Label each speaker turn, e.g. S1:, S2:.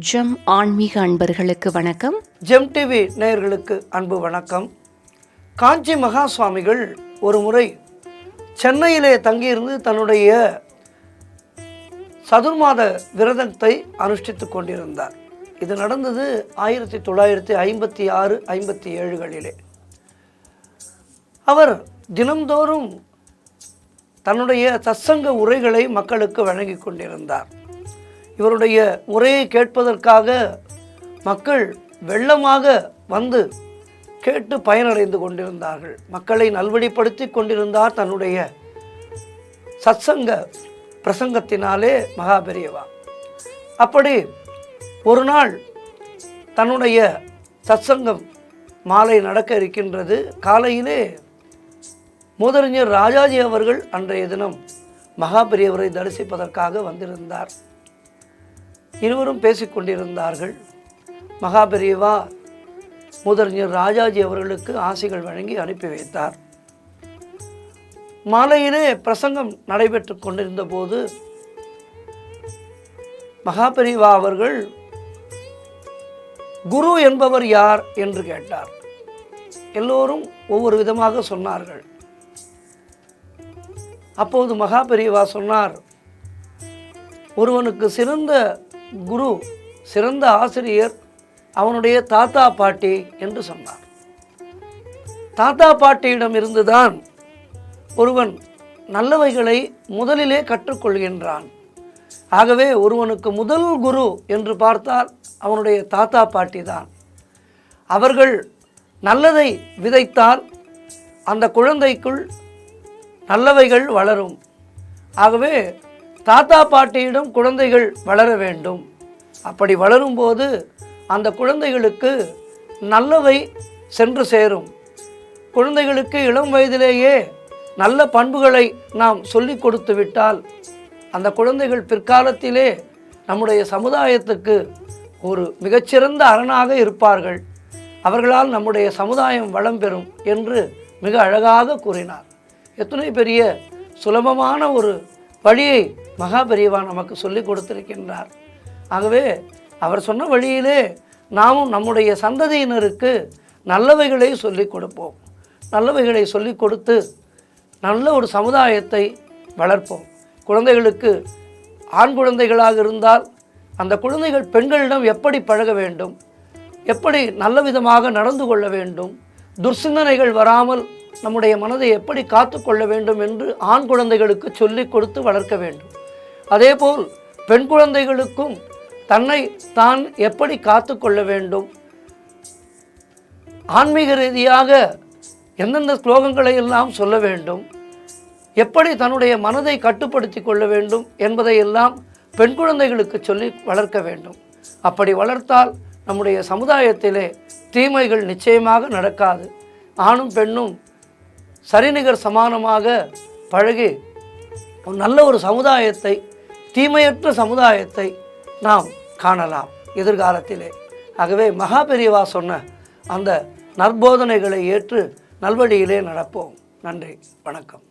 S1: GeM ஆன்மீக அன்பர்களுக்கு வணக்கம்.
S2: ஜெம் டிவி நேயர்களுக்கு அன்பு வணக்கம். காஞ்சி மகா சுவாமிகள் ஒரு முறை சென்னையிலே தங்கியிருந்து தன்னுடைய சதுர்மாத விரதத்தை அனுஷ்டித்து கொண்டிருந்தார். இது நடந்தது 1956-57களிலே. அவர் தினம்தோறும் தன்னுடைய சத்சங்க உரைகளை மக்களுக்கு வழங்கி கொண்டிருந்தார். இவருடைய உரையை கேட்பதற்காக மக்கள் வெள்ளமாக வந்து கேட்டு பயனடைந்து கொண்டிருந்தார்கள். மக்களை நல்வழிப்படுத்தி கொண்டிருந்தார் தன்னுடைய சத்சங்க பிரசங்கத்தினாலே மகாபெரியவா. அப்படி ஒரு நாள் தன்னுடைய சத்சங்கம் மாலை நடக்க இருக்கின்றது. காலையிலே மூதறிஞர் ராஜாஜி அவர்கள் அன்றைய தினம் மகாபெரியவரை தரிசிப்பதற்காக வந்திருந்தார். இருவரும் பேசிக்கொண்டிருந்தார்கள். மகாபெரியவா மூதறிஞர் ராஜாஜி அவர்களுக்கு ஆசிகள் வழங்கி அனுப்பி வைத்தார். மாலையிலே பிரசங்கம் நடைபெற்று கொண்டிருந்த போது மகாபெரியவா அவர்கள் குரு என்பவர் யார் என்று கேட்டார். எல்லோரும் ஒவ்வொரு விதமாக சொன்னார்கள். அப்போது மகாபெரியவா சொன்னார், ஒருவனுக்கு சிறந்த குரு, சிறந்த ஆசிரியர் அவனுடைய தாத்தா பாட்டி என்று சொன்னார். தாத்தா பாட்டியிடம் இருந்துதான் ஒருவன் நல்லவைகளை முதலிலே கற்றுக்கொள்கின்றான். ஆகவே ஒருவனுக்கு முதல் குரு என்று பார்த்தால் அவனுடைய தாத்தா பாட்டி தான். அவர்கள் நல்லதை விதைத்தால் அந்த குழந்தைக்குள் நல்லவைகள் வளரும். ஆகவே தாத்தா பாட்டியிடம் குழந்தைகள் வளர வேண்டும். அப்படி வளரும்போது அந்த குழந்தைகளுக்கு நல்லவை சென்று சேரும். குழந்தைகளுக்கு இளம் வயதிலேயே நல்ல பண்புகளை நாம் சொல்லிக் கொடுத்து விட்டால் அந்த குழந்தைகள் பிற்காலத்திலே நம்முடைய சமுதாயத்துக்கு ஒரு மிகச்சிறந்த அரணாக இருப்பார்கள். அவர்களால் நம்முடைய சமுதாயம் வளம் பெறும் என்று மிக அழகாக கூறினார். எத்தனை பெரிய சுலபமான ஒரு வழியை மகாபெரியவா நமக்கு சொல்லிக் கொடுத்திருக்கின்றார். ஆகவே அவர் சொன்ன வழியிலே நாமும் நம்முடைய சந்ததியினருக்கு நல்லவைகளை சொல்லிக் கொடுப்போம். நல்லவைகளை சொல்லிக் கொடுத்து நல்ல ஒரு சமுதாயத்தை வளர்ப்போம். குழந்தைகளுக்கு ஆண் குழந்தைகளாக இருந்தால் அந்த குழந்தைகள் பெண்களிடம் எப்படி பழக வேண்டும், எப்படி நல்ல விதமாக நடந்து கொள்ள வேண்டும், துர்சிந்தனைகள் வராமல் நம்முடைய மனதை எப்படி காத்து கொள்ள வேண்டும் என்று ஆண் குழந்தைகளுக்கு சொல்லிக் கொடுத்து வளர்க்க வேண்டும். அதேபோல் பெண் குழந்தைகளுக்கும் தன்னை தான் எப்படி காத்து கொள்ள வேண்டும், ஆன்மீக ரீதியாக எந்தெந்த ஸ்லோகங்களை எல்லாம் சொல்ல வேண்டும், எப்படி தன்னுடைய மனதை கட்டுப்படுத்தி கொள்ள வேண்டும் என்பதை எல்லாம் பெண் குழந்தைகளுக்கு சொல்லி வளர்க்க வேண்டும். அப்படி வளர்த்தால் நம்முடைய சமுதாயத்திலே தீமைகள் நிச்சயமாக நடக்காது. ஆணும் பெண்ணும் சரிநிகர் சமானமாக பழகி நல்ல ஒரு சமுதாயத்தை, தீமையற்ற சமுதாயத்தை நாம் காணலாம் எதிர்காலத்திலே. ஆகவே மகாபெரியவா சொன்ன அந்த நற்போதனைகளை ஏற்று நல்வழியிலே நடப்போம். நன்றி, வணக்கம்.